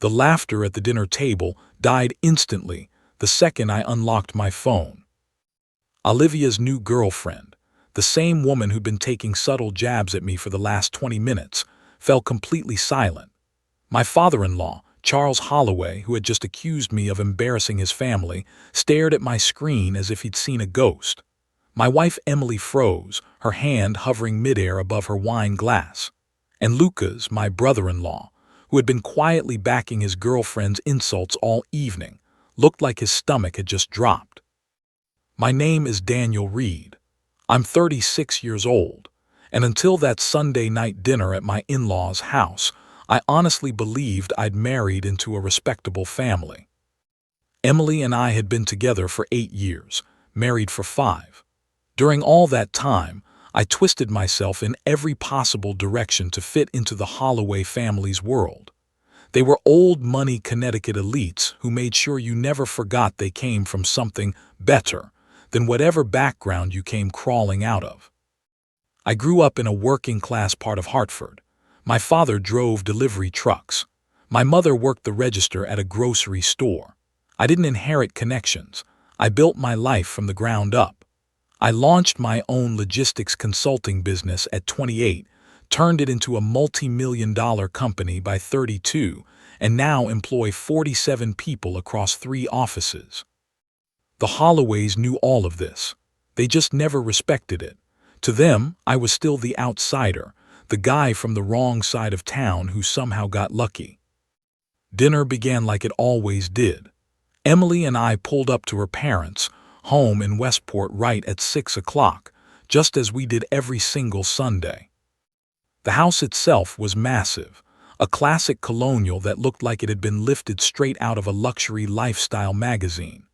The laughter at the dinner table died instantly the second I unlocked my phone. Olivia's new girlfriend, the same woman who'd been taking subtle jabs at me for the last 20 minutes, fell completely silent. My father-in-law, Charles Holloway, who had just accused me of embarrassing his family, stared at my screen as if he'd seen a ghost. My wife Emily froze, her hand hovering midair above her wine glass. And Lucas, my brother-in-law, who had been quietly backing his girlfriend's insults all evening, looked like his stomach had just dropped. My name is Daniel Reed. I'm 36 years old, and until that Sunday night dinner at my in-laws' house, I honestly believed I'd married into a respectable family. Emily and I had been together for 8 years, married for 5. During all that time, I twisted myself in every possible direction to fit into the Holloway family's world. They were old-money Connecticut elites who made sure you never forgot they came from something better than whatever background you came crawling out of. I grew up in a working-class part of Hartford. My father drove delivery trucks. My mother worked the register at a grocery store. I didn't inherit connections. I built my life from the ground up. I launched my own logistics consulting business at 28, turned it into a multi-million-dollar company by 32, and now employ 47 people across 3 offices. The Holloways knew all of this. They just never respected it. To them, I was still the outsider, the guy from the wrong side of town who somehow got lucky. Dinner began like it always did. Emily and I pulled up to her parents' home in Westport right at 6 o'clock, just as we did every single Sunday. The house itself was massive, a classic colonial that looked like it had been lifted straight out of a luxury lifestyle magazine.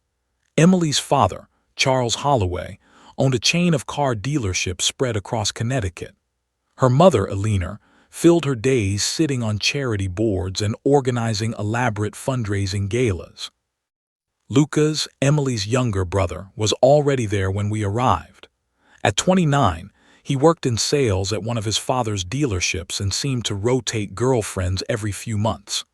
Emily's father, Charles Holloway, owned a chain of car dealerships spread across Connecticut. Her mother, Eleanor, filled her days sitting on charity boards and organizing elaborate fundraising galas. Lucas, Emily's younger brother, was already there when we arrived. At 29, he worked in sales at one of his father's dealerships and seemed to rotate girlfriends every few months.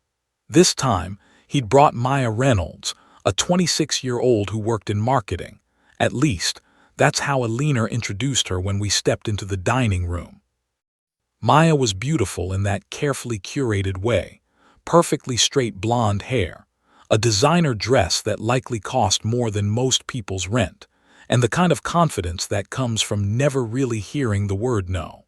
This time, he'd brought Maya Reynolds, a 26-year-old who worked in marketing. At least, that's how Eleanor introduced her when we stepped into the dining room. Maya was beautiful in that carefully curated way, perfectly straight blonde hair, a designer dress that likely cost more than most people's rent, and the kind of confidence that comes from never really hearing the word no.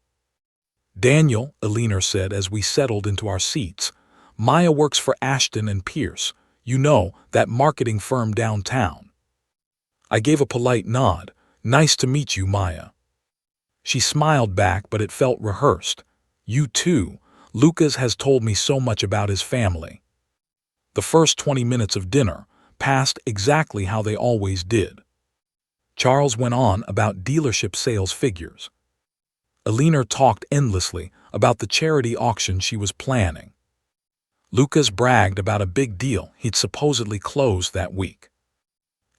"Daniel," Eleanor said as we settled into our seats, "Maya works for Ashton and Pierce, you know, that marketing firm downtown." I gave a polite nod. "Nice to meet you, Maya." She smiled back, but it felt rehearsed. "You too. Lucas has told me so much about his family." The first 20 minutes of dinner passed exactly how they always did. Charles went on about dealership sales figures. Eleanor talked endlessly about the charity auction she was planning. Lucas bragged about a big deal he'd supposedly closed that week.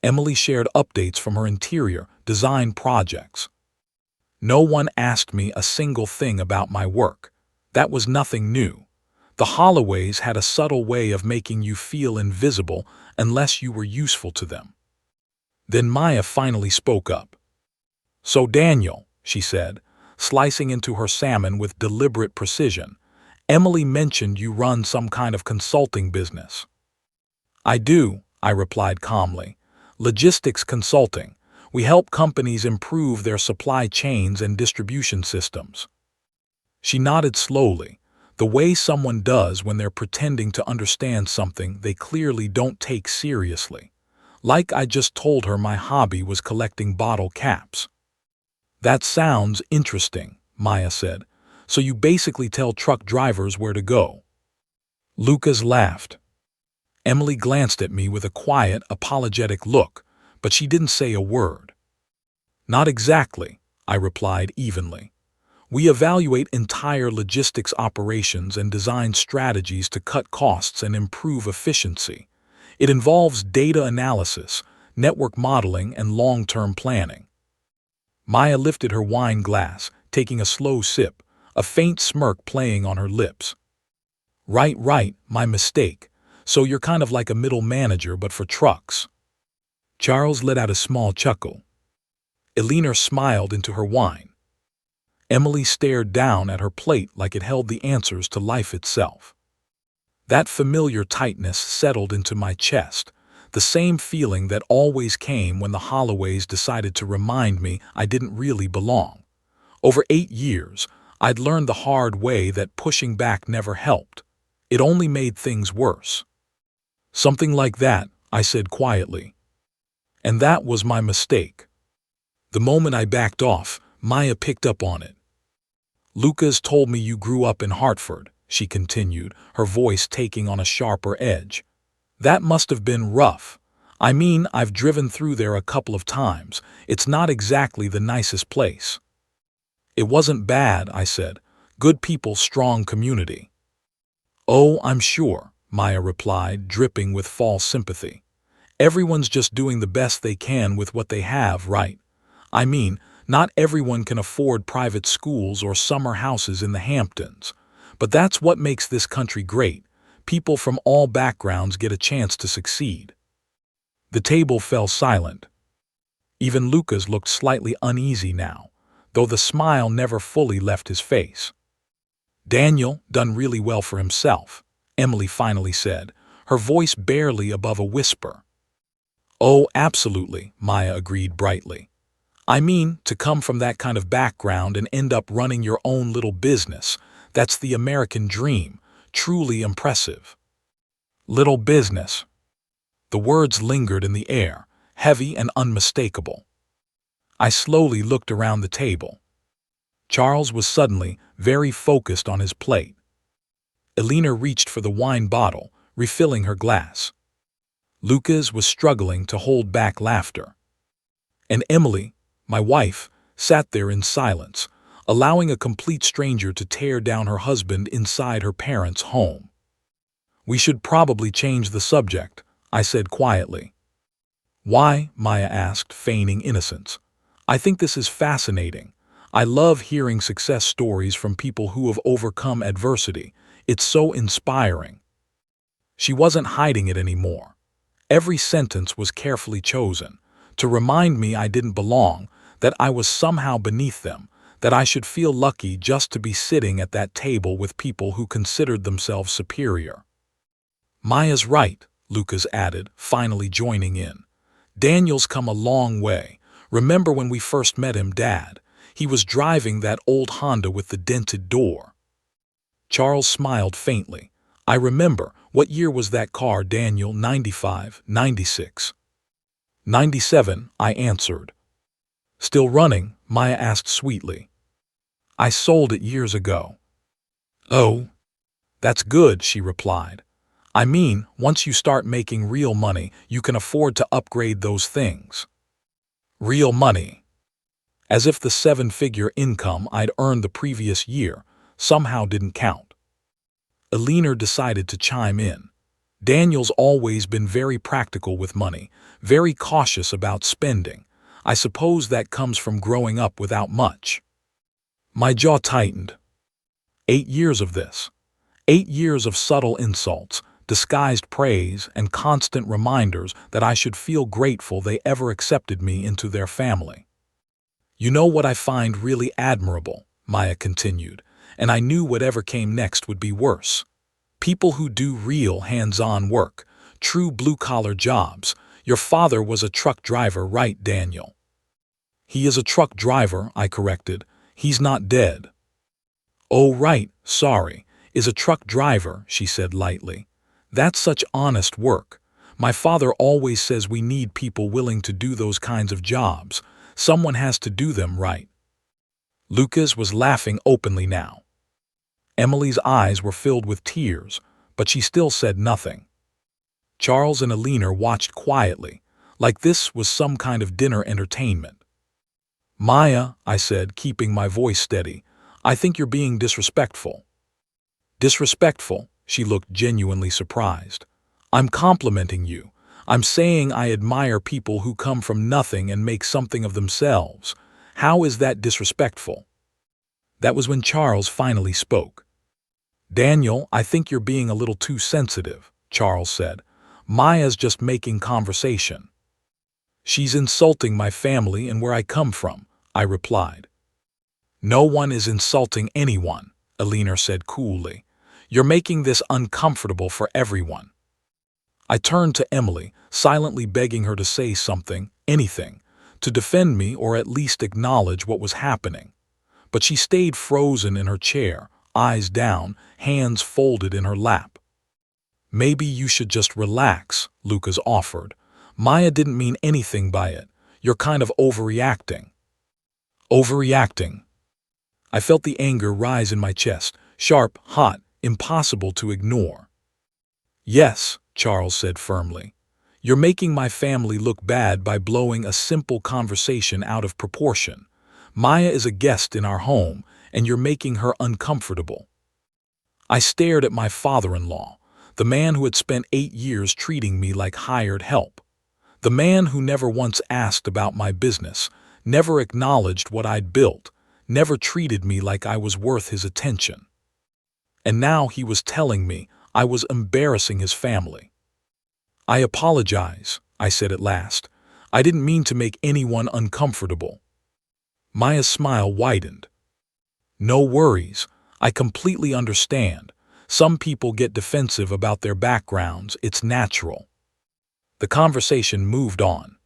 Emily shared updates from her interior design projects. No one asked me a single thing about my work. That was nothing new. The Holloways had a subtle way of making you feel invisible unless you were useful to them. Then Maya finally spoke up. "So Daniel," she said, slicing into her salmon with deliberate precision, "Emily mentioned you run some kind of consulting business." "I do," I replied calmly. "Logistics consulting. We help companies improve their supply chains and distribution systems." She nodded slowly, the way someone does when they're pretending to understand something they clearly don't take seriously. Like I just told her my hobby was collecting bottle caps. "That sounds interesting," Maya said. "So you basically tell truck drivers where to go." Lucas laughed. Emily glanced at me with a quiet, apologetic look, but she didn't say a word. "Not exactly," I replied evenly. "We evaluate entire logistics operations and design strategies to cut costs and improve efficiency. It involves data analysis, network modeling, and long-term planning." Maya lifted her wine glass, taking a slow sip, a faint smirk playing on her lips. Right, my mistake. So you're kind of like a middle manager, but for trucks. Charles let out a small chuckle. Elena smiled into her wine. Emily stared down at her plate like it held the answers to life itself. That familiar tightness settled into my chest, the same feeling that always came when the Holloways decided to remind me I didn't really belong. Over 8 years, I'd learned the hard way that pushing back never helped. It only made things worse. Something like that, I said quietly. And that was my mistake. The moment I backed off, Maya picked up on it. Lucas told me you grew up in Hartford, she continued, her voice taking on a sharper edge. That must have been rough. I mean, I've driven through there a couple of times. It's not exactly the nicest place. It wasn't bad, I said. Good people, strong community. Oh, I'm sure, Maya replied, dripping with false sympathy. Everyone's just doing the best they can with what they have, right? I mean, not everyone can afford private schools or summer houses in the Hamptons. But that's what makes this country great. People from all backgrounds get a chance to succeed. The table fell silent. Even Lucas looked slightly uneasy now, though the smile never fully left his face. Daniel done really well for himself, Emily finally said, her voice barely above a whisper. Oh, absolutely, Maya agreed brightly. I mean, to come from that kind of background and end up running your own little business, that's the American dream, truly impressive. Little business. The words lingered in the air, heavy and unmistakable. I slowly looked around the table. Charles was suddenly very focused on his plate. Elena reached for the wine bottle, refilling her glass. Lucas was struggling to hold back laughter. And Emily, my wife, sat there in silence, allowing a complete stranger to tear down her husband inside her parents' home. We should probably change the subject, I said quietly. Why? Maya asked, feigning innocence. I think this is fascinating. I love hearing success stories from people who have overcome adversity. It's so inspiring. She wasn't hiding it anymore. Every sentence was carefully chosen, to remind me I didn't belong, that I was somehow beneath them, that I should feel lucky just to be sitting at that table with people who considered themselves superior. Maya's right, Lucas added, finally joining in. Daniel's come a long way. Remember when we first met him, Dad? He was driving that old Honda with the dented door. Charles smiled faintly. I remember. What year was that car, Daniel? 95, 96. 97, I answered. Still running? Maya asked sweetly. I sold it years ago. Oh, that's good, she replied. I mean, once you start making real money, you can afford to upgrade those things. Real money. As if the 7-figure income I'd earned the previous year somehow didn't count. Elena decided to chime in. Daniel's always been very practical with money, very cautious about spending. I suppose that comes from growing up without much. My jaw tightened. 8 years of this. 8 years of subtle insults, disguised praise, and constant reminders that I should feel grateful they ever accepted me into their family. You know what I find really admirable, Maya continued, and I knew whatever came next would be worse. People who do real hands-on work, true blue-collar jobs. Your father was a truck driver, right, Daniel? He is a truck driver, I corrected. He's not dead. Oh, right, sorry, is a truck driver, she said lightly. That's such honest work. My father always says we need people willing to do those kinds of jobs. Someone has to do them, right? Lucas was laughing openly now. Emily's eyes were filled with tears, but she still said nothing. Charles and Elena watched quietly, like this was some kind of dinner entertainment. Maya, I said, keeping my voice steady, I think you're being disrespectful. Disrespectful? She looked genuinely surprised. I'm complimenting you. I'm saying I admire people who come from nothing and make something of themselves. How is that disrespectful? That was when Charles finally spoke. Daniel, I think you're being a little too sensitive, Charles said. Maya's just making conversation. She's insulting my family and where I come from, I replied. No one is insulting anyone, Alina said coolly. You're making this uncomfortable for everyone. I turned to Emily, silently begging her to say something, anything, to defend me or at least acknowledge what was happening. But she stayed frozen in her chair, eyes down, hands folded in her lap. Maybe you should just relax, Lucas offered. Maya didn't mean anything by it. You're kind of overreacting. Overreacting. I felt the anger rise in my chest, sharp, hot, impossible to ignore. Yes, Charles said firmly. You're making my family look bad by blowing a simple conversation out of proportion. Maya is a guest in our home, and you're making her uncomfortable. I stared at my father-in-law, the man who had spent 8 years treating me like hired help. The man who never once asked about my business, never acknowledged what I'd built, never treated me like I was worth his attention. And now he was telling me I was embarrassing his family. I apologize, I said at last. I didn't mean to make anyone uncomfortable. Maya's smile widened. No worries, I completely understand. Some people get defensive about their backgrounds, it's natural. The conversation moved on.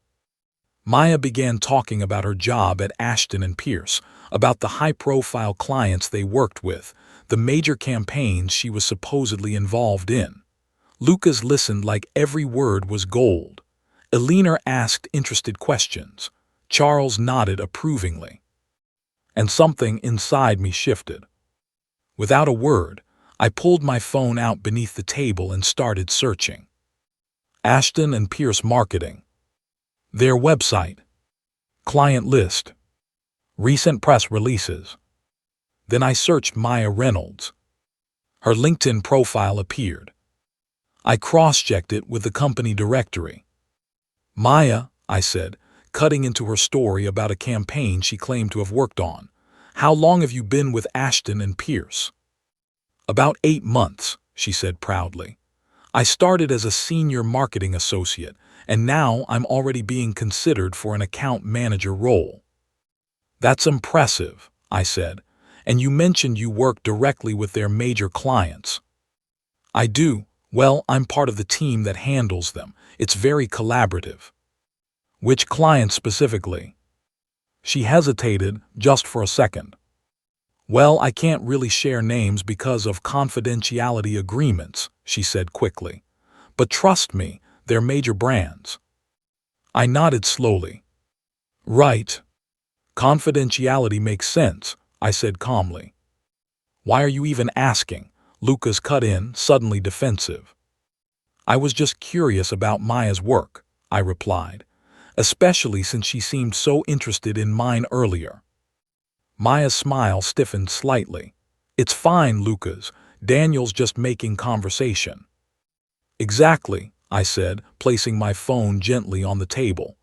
Maya began talking about her job at Ashton and Pierce, about the high-profile clients they worked with, the major campaigns she was supposedly involved in. Lucas listened like every word was gold. Alina asked interested questions. Charles nodded approvingly. And something inside me shifted. Without a word, I pulled my phone out beneath the table and started searching. Ashton and Pierce Marketing. Their website. Client list. Recent press releases. Then I searched Maya Reynolds. Her LinkedIn profile appeared. I cross-checked it with the company directory. Maya, I said, cutting into her story about a campaign she claimed to have worked on. How long have you been with Ashton and Pierce? About 8 months, she said proudly. I started as a senior marketing associate, and now I'm already being considered for an account manager role. That's impressive, I said, and you mentioned you work directly with their major clients. I do. Well, I'm part of the team that handles them. It's very collaborative. Which clients specifically? She hesitated just for a second. Well, I can't really share names because of confidentiality agreements, she said quickly. But trust me, they're major brands. I nodded slowly. Right. Confidentiality makes sense, I said calmly. Why are you even asking? Lucas cut in, suddenly defensive. I was just curious about Maya's work, I replied, especially since she seemed so interested in mine earlier. Maya's smile stiffened slightly. It's fine, Lucas. Daniel's just making conversation. Exactly, I said, placing my phone gently on the table.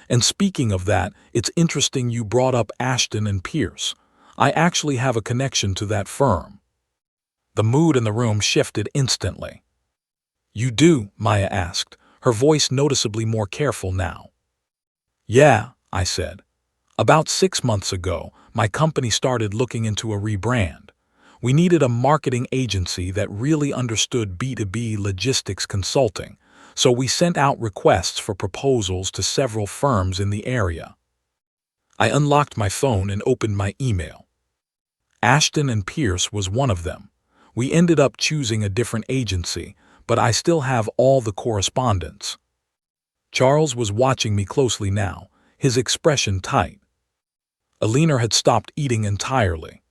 And speaking of that, it's interesting you brought up Ashton and Pierce. I actually have a connection to that firm. The mood in the room shifted instantly. You do? Maya asked, her voice noticeably more careful now. Yeah, I said. About 6 months ago, my company started looking into a rebrand. We needed a marketing agency that really understood B2B logistics consulting, so we sent out requests for proposals to several firms in the area. I unlocked my phone and opened my email. Ashton and Pierce was one of them. We ended up choosing a different agency, but I still have all the correspondence. Charles was watching me closely now, his expression tight. Alina had stopped eating entirely.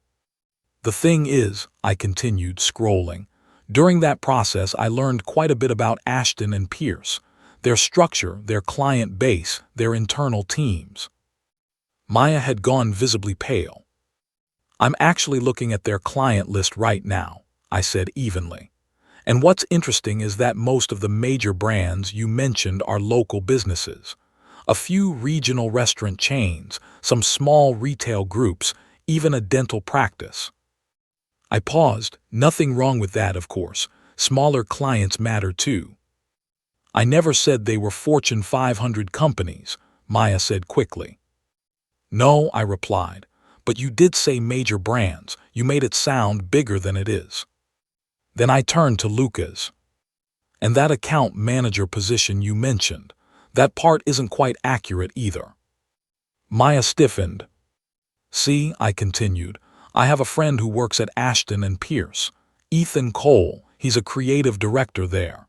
The thing is, I continued, scrolling, during that process I learned quite a bit about Ashton and Pierce, their structure, their client base, their internal teams. Maya had gone visibly pale. I'm actually looking at their client list right now, I said evenly. And what's interesting is that most of the major brands you mentioned are local businesses. A few regional restaurant chains, some small retail groups, even a dental practice. I paused. Nothing wrong with that, of course. Smaller clients matter too. I never said they were Fortune 500 companies, Maya said quickly. No, I replied, but you did say major brands. You made it sound bigger than it is. Then I turned to Lucas. And that account manager position you mentioned, that part isn't quite accurate either. Maya stiffened. See, I continued, I have a friend who works at Ashton and Pierce. Ethan Cole, he's a creative director there.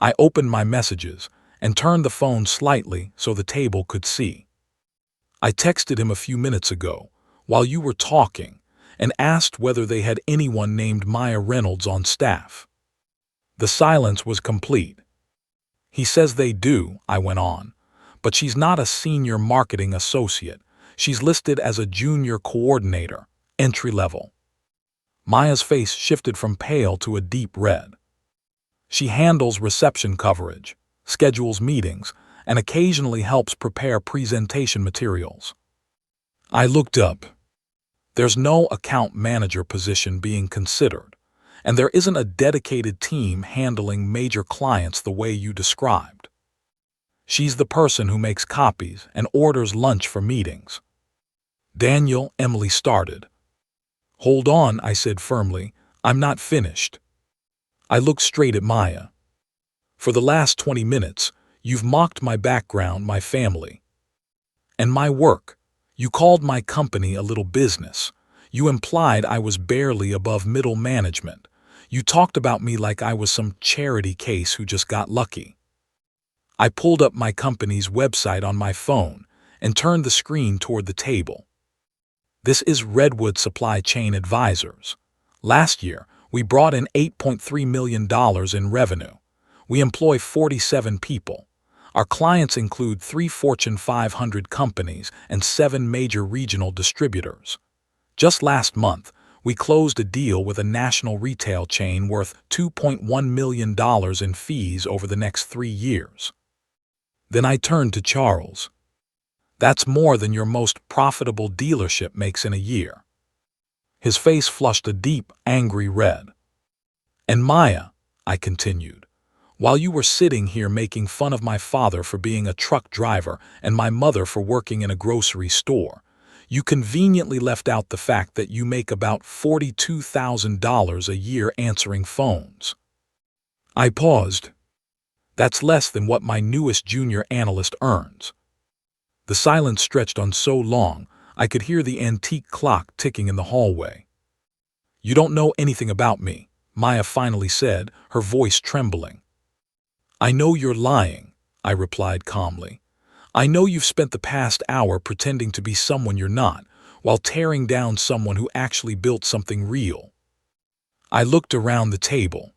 I opened my messages and turned the phone slightly so the table could see. I texted him a few minutes ago, while you were talking, and asked whether they had anyone named Maya Reynolds on staff. The silence was complete. He says they do, I went on, but she's not a senior marketing associate. She's listed as a junior coordinator, entry level. Maya's face shifted from pale to a deep red. She handles reception coverage, schedules meetings, and occasionally helps prepare presentation materials. I looked up. There's no account manager position being considered, and there isn't a dedicated team handling major clients the way you described. She's the person who makes copies and orders lunch for meetings. Daniel, Emily started. Hold on, I said firmly. I'm not finished. I looked straight at Maya. For the last 20 minutes, you've mocked my background, my family, and my work. You called my company a little business. You implied I was barely above middle management. You talked about me like I was some charity case who just got lucky. I pulled up my company's website on my phone and turned the screen toward the table. This is Redwood Supply Chain Advisors. Last year, we brought in $8.3 million in revenue. We employ 47 people. Our clients include 3 Fortune 500 companies and 7 major regional distributors. Just last month, we closed a deal with a national retail chain worth $2.1 million in fees over the next 3 years. Then I turned to Charles. That's more than your most profitable dealership makes in a year. His face flushed a deep, angry red. And Maya, I continued, while you were sitting here making fun of my father for being a truck driver and my mother for working in a grocery store, you conveniently left out the fact that you make about $42,000 a year answering phones. I paused. That's less than what my newest junior analyst earns. The silence stretched on so long, I could hear the antique clock ticking in the hallway. You don't know anything about me, Maya finally said, her voice trembling. I know you're lying, I replied calmly. I know you've spent the past hour pretending to be someone you're not, while tearing down someone who actually built something real. I looked around the table.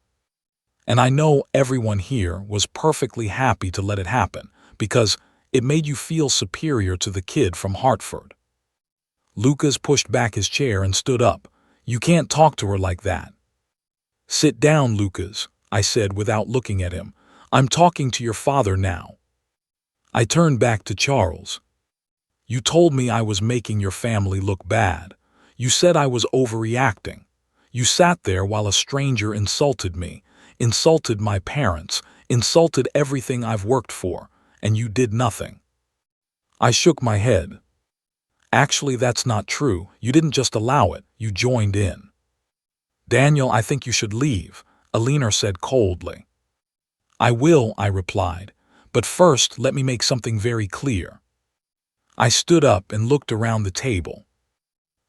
And I know everyone here was perfectly happy to let it happen, because it made you feel superior to the kid from Hartford. Lucas pushed back his chair and stood up. You can't talk to her like that. Sit down, Lucas, I said without looking at him. I'm talking to your father now. I turned back to Charles. You told me I was making your family look bad. You said I was overreacting. You sat there while a stranger insulted me, insulted my parents, insulted everything I've worked for, and you did nothing. I shook my head. Actually, that's not true. You didn't just allow it, you joined in. Daniel, I think you should leave, Alina said coldly. I will, I replied, but first let me make something very clear. I stood up and looked around the table.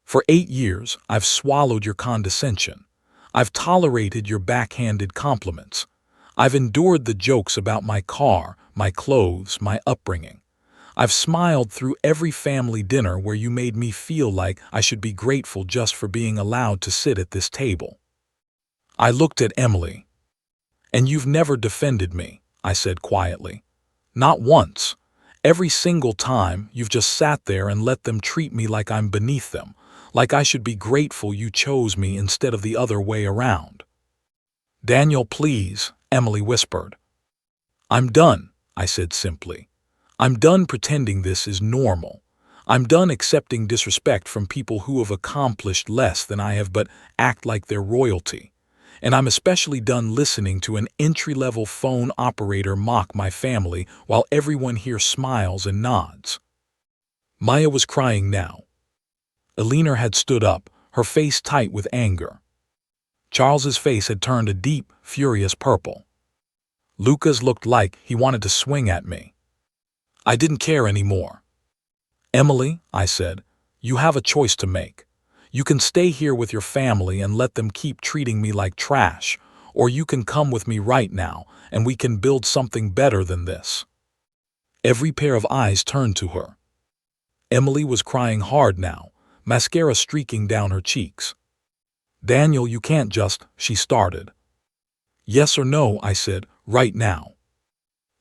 For 8 years, I've swallowed your condescension. I've tolerated your backhanded compliments. I've endured the jokes about my car, my clothes, my upbringing. I've smiled through every family dinner where you made me feel like I should be grateful just for being allowed to sit at this table. I looked at Emily. And you've never defended me, I said quietly. Not once. Every single time, you've just sat there and let them treat me like I'm beneath them, like I should be grateful you chose me instead of the other way around. Daniel, please, Emily whispered. I'm done, I said simply. I'm done pretending this is normal. I'm done accepting disrespect from people who have accomplished less than I have but act like they're royalty. And I'm especially done listening to an entry-level phone operator mock my family while everyone here smiles and nods. Maya was crying now. Eleanor had stood up, her face tight with anger. Charles's face had turned a deep, furious purple. Lucas looked like he wanted to swing at me. I didn't care anymore. Emily, I said, you have a choice to make. You can stay here with your family and let them keep treating me like trash, or you can come with me right now and we can build something better than this. Every pair of eyes turned to her. Emily was crying hard now, mascara streaking down her cheeks. Daniel, you can't just, she started. Yes or no, I said, right now.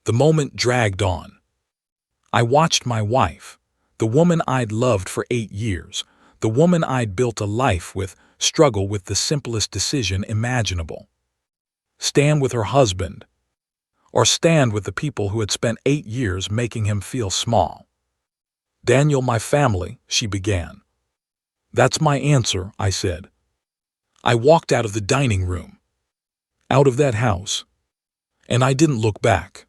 The moment dragged on. I watched my wife, the woman I'd loved for 8 years, the woman I'd built a life with, struggle with the simplest decision imaginable. Stand with her husband, or stand with the people who had spent 8 years making him feel small. Daniel, my family, she began. That's my answer, I said. I walked out of the dining room, out of that house, and I didn't look back.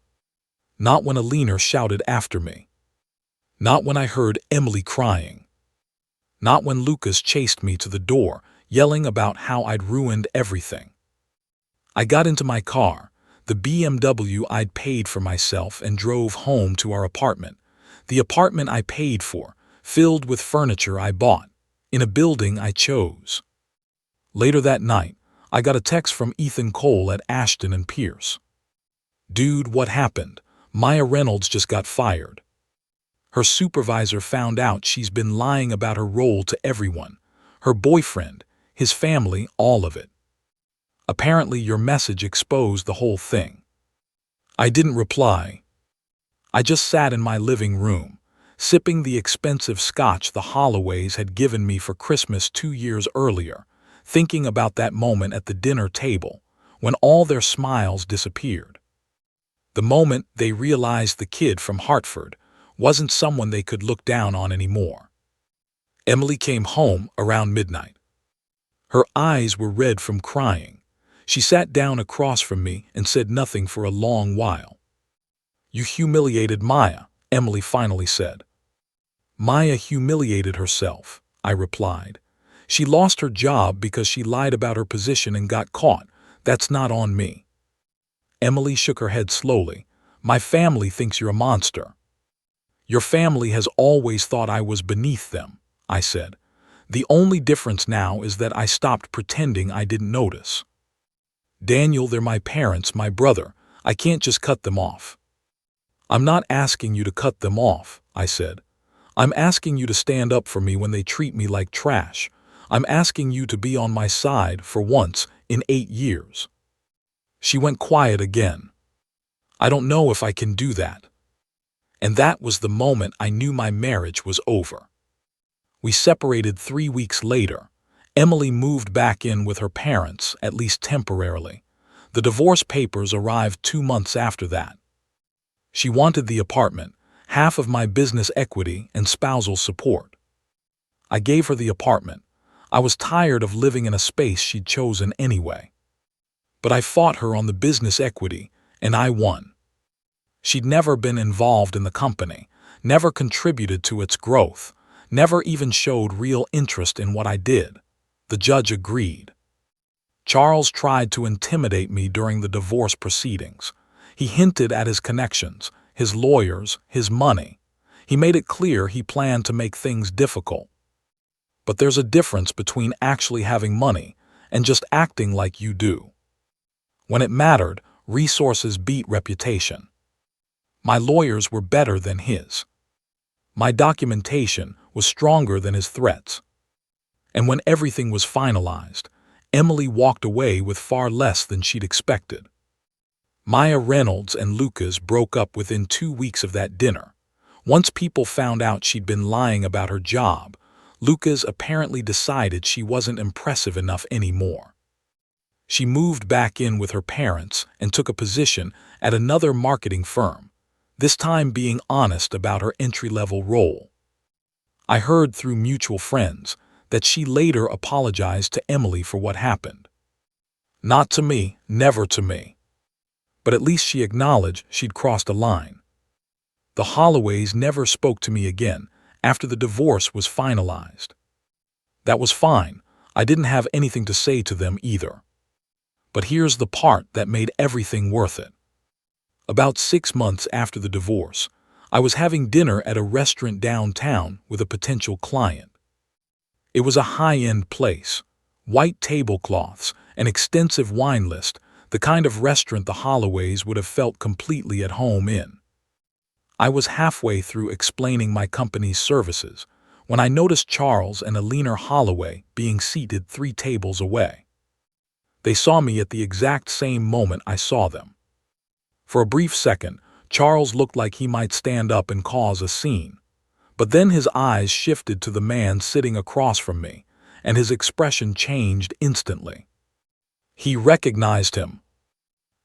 Not when Eleanor shouted after me. Not when I heard Emily crying. Not when Lucas chased me to the door, yelling about how I'd ruined everything. I got into my car, the BMW I'd paid for myself, and drove home to our apartment. The apartment I paid for, filled with furniture I bought, in a building I chose. Later that night, I got a text from Ethan Cole at Ashton and Pierce. Dude, what happened? Maya Reynolds just got fired. Her supervisor found out she's been lying about her role to everyone. Her boyfriend, his family, all of it. Apparently your message exposed the whole thing. I didn't reply. I just sat in my living room, sipping the expensive scotch the Holloways had given me for Christmas 2 years earlier, thinking about that moment at the dinner table, when all their smiles disappeared. The moment they realized the kid from Hartford wasn't someone they could look down on anymore. Emily came home around midnight. Her eyes were red from crying. She sat down across from me and said nothing for a long while. You humiliated Maya, Emily finally said. Maya humiliated herself, I replied. She lost her job because she lied about her position and got caught. That's not on me. Emily shook her head slowly. My family thinks you're a monster. Your family has always thought I was beneath them, I said. The only difference now is that I stopped pretending I didn't notice. Daniel, they're my parents, my brother. I can't just cut them off. I'm not asking you to cut them off, I said. I'm asking you to stand up for me when they treat me like trash. I'm asking you to be on my side for once in 8 years. She went quiet again. I don't know if I can do that. And that was the moment I knew my marriage was over. We separated 3 weeks later. Emily moved back in with her parents, at least temporarily. The divorce papers arrived 2 months after that. She wanted the apartment, half of my business equity and spousal support. I gave her the apartment. I was tired of living in a space she'd chosen anyway. But I fought her on the business equity, and I won. She'd never been involved in the company, never contributed to its growth, never even showed real interest in what I did. The judge agreed. Charles tried to intimidate me during the divorce proceedings. He hinted at his connections, his lawyers, his money. He made it clear he planned to make things difficult. But there's a difference between actually having money and just acting like you do. When it mattered, resources beat reputation. My lawyers were better than his. My documentation was stronger than his threats. And when everything was finalized, Emily walked away with far less than she'd expected. Maya Reynolds and Lucas broke up within 2 weeks of that dinner. Once people found out she'd been lying about her job, Lucas apparently decided she wasn't impressive enough anymore. She moved back in with her parents and took a position at another marketing firm, this time being honest about her entry-level role. I heard through mutual friends that she later apologized to Emily for what happened. Not to me, never to me. But at least she acknowledged she'd crossed a line. The Holloways never spoke to me again after the divorce was finalized. That was fine. I didn't have anything to say to them either. But here's the part that made everything worth it. About 6 months after the divorce, I was having dinner at a restaurant downtown with a potential client. It was a high-end place, white tablecloths, an extensive wine list, the kind of restaurant the Holloways would have felt completely at home in. I was halfway through explaining my company's services when I noticed Charles and Alina Holloway being seated 3 tables away. They saw me at the exact same moment I saw them. For a brief second, Charles looked like he might stand up and cause a scene. But then his eyes shifted to the man sitting across from me, and his expression changed instantly. He recognized him.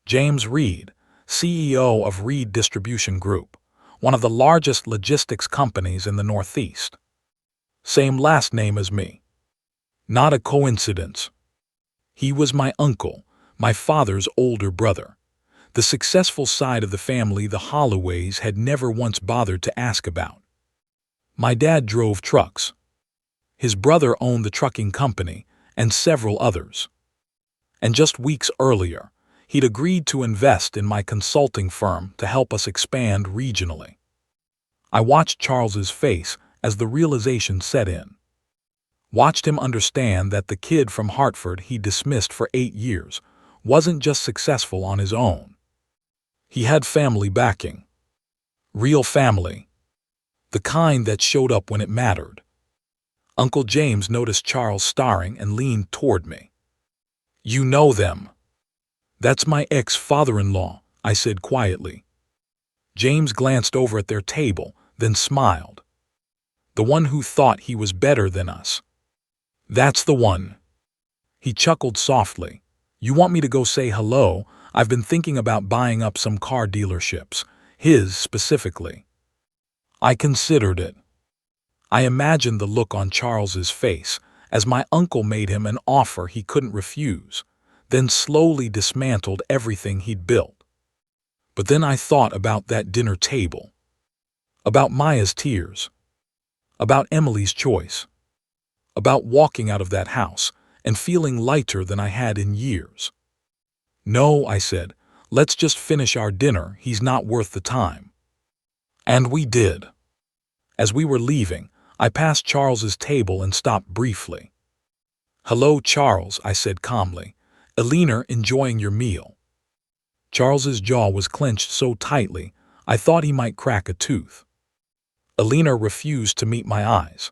James Reed, CEO of Reed Distribution Group, one of the largest logistics companies in the Northeast. Same last name as me. Not a coincidence. He was my uncle, my father's older brother. The successful side of the family the Holloways had never once bothered to ask about. My dad drove trucks. His brother owned the trucking company and several others. And just weeks earlier, he'd agreed to invest in my consulting firm to help us expand regionally. I watched Charles's face as the realization set in. Watched him understand that the kid from Hartford he dismissed for 8 years wasn't just successful on his own. He had family backing. Real family. The kind that showed up when it mattered. Uncle James noticed Charles staring and leaned toward me. "You know them." "That's my ex-father-in-law," I said quietly. James glanced over at their table, then smiled. "The one who thought he was better than us." "That's the one." He chuckled softly. "You want me to go say hello? I've been thinking about buying up some car dealerships, his specifically." I considered it. I imagined the look on Charles's face as my uncle made him an offer he couldn't refuse, then slowly dismantled everything he'd built. But then I thought about that dinner table, about Maya's tears, about Emily's choice, about walking out of that house and feeling lighter than I had in years. "No," I said, "let's just finish our dinner. He's not worth the time." And we did. As we were leaving, I passed Charles's table and stopped briefly. "Hello, Charles," I said calmly. "Alina, enjoying your meal?" Charles's jaw was clenched so tightly, I thought he might crack a tooth. Alina refused to meet my eyes.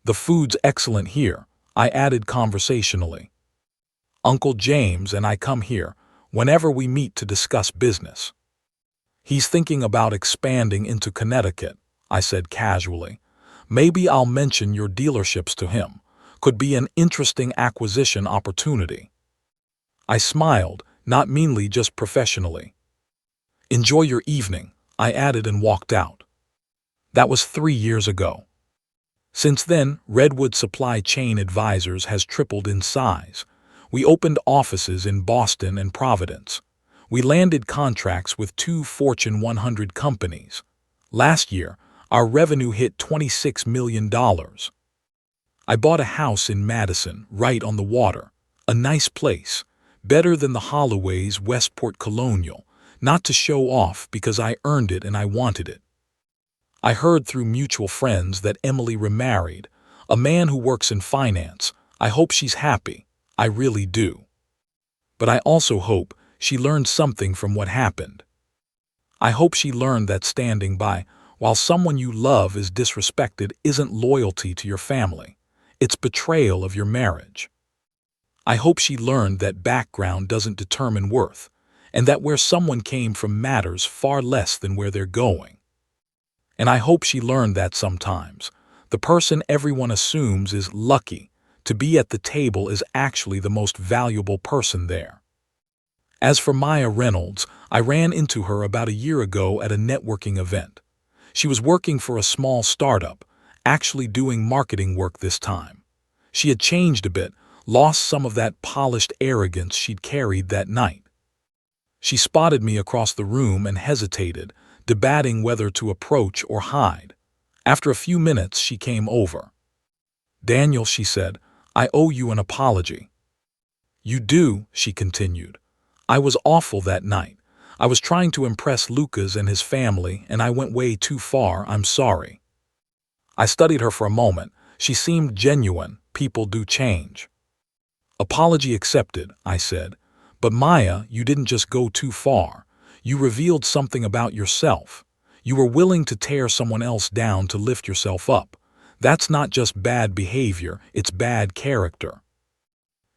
"The food's excellent here," I added conversationally. "Uncle James and I come here whenever we meet to discuss business." "He's thinking about expanding into Connecticut," I said casually. "Maybe I'll mention your dealerships to him. Could be an interesting acquisition opportunity." I smiled, not meanly, just professionally. "Enjoy your evening," I added and walked out. That was 3 years ago. Since then, Redwood Supply Chain Advisors has tripled in size. We opened offices in Boston and Providence. We landed contracts with 2 Fortune 100 companies. Last year, our revenue hit $26 million. I bought a house in Madison, right on the water. A nice place. Better than the Holloways' Westport Colonial. Not to show off, because I earned it and I wanted it. I heard through mutual friends that Emily remarried, a man who works in finance. I hope she's happy. I really do. But I also hope she learned something from what happened. I hope she learned that standing by while someone you love is disrespected isn't loyalty to your family. It's betrayal of your marriage. I hope she learned that background doesn't determine worth, and that where someone came from matters far less than where they're going. And I hope she learned that sometimes the person everyone assumes is lucky to be at the table is actually the most valuable person there. As for Maya Reynolds, I ran into her about a year ago at a networking event. She was working for a small startup, actually doing marketing work this time. She had changed a bit, lost some of that polished arrogance she'd carried that night. She spotted me across the room and hesitated, debating whether to approach or hide. After a few minutes, she came over. "Daniel," she said, "I owe you an apology." "You do," she continued. "I was awful that night. I was trying to impress Lucas and his family, and I went way too far. I'm sorry." I studied her for a moment. She seemed genuine. People do change. "Apology accepted," I said. "But Maya, you didn't just go too far. You revealed something about yourself. You were willing to tear someone else down to lift yourself up. That's not just bad behavior, it's bad character."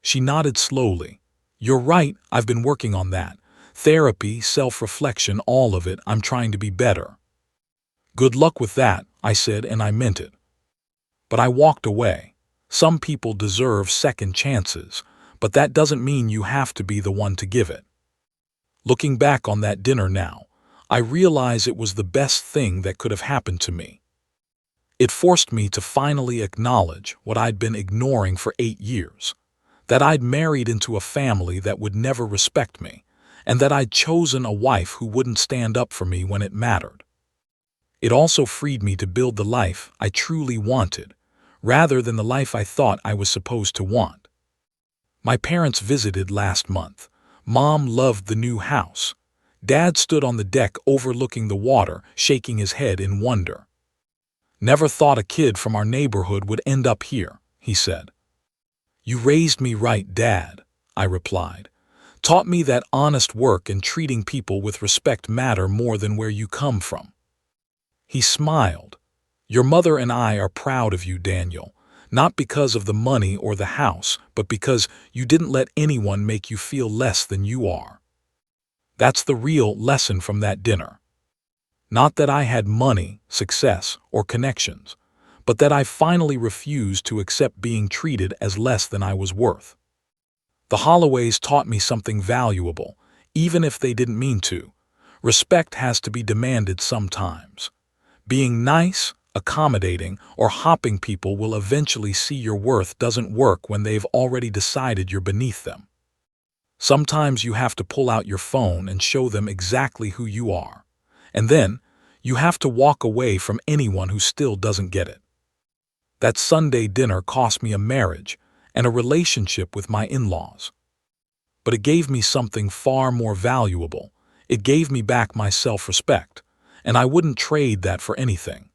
She nodded slowly. "You're right, I've been working on that. Therapy, self-reflection, all of it. I'm trying to be better." "Good luck with that," I said, and I meant it. But I walked away. Some people deserve second chances, but that doesn't mean you have to be the one to give it. Looking back on that dinner now, I realize it was the best thing that could have happened to me. It forced me to finally acknowledge what I'd been ignoring for 8 years, that I'd married into a family that would never respect me, and that I'd chosen a wife who wouldn't stand up for me when it mattered. It also freed me to build the life I truly wanted, rather than the life I thought I was supposed to want. My parents visited last month. Mom loved the new house. Dad stood on the deck overlooking the water, shaking his head in wonder. "Never thought a kid from our neighborhood would end up here," he said. "You raised me right, Dad," I replied. "Taught me that honest work and treating people with respect matter more than where you come from." He smiled. "Your mother and I are proud of you, Daniel, not because of the money or the house, but because you didn't let anyone make you feel less than you are." That's the real lesson from that dinner. Not that I had money, success, or connections, but that I finally refused to accept being treated as less than I was worth. The Holloways taught me something valuable, even if they didn't mean to. Respect has to be demanded sometimes. Being nice, accommodating, or hopping people will eventually see your worth doesn't work when they've already decided you're beneath them. Sometimes you have to pull out your phone and show them exactly who you are. And then, you have to walk away from anyone who still doesn't get it. That Sunday dinner cost me a marriage and a relationship with my in-laws. But it gave me something far more valuable. It gave me back my self-respect, and I wouldn't trade that for anything.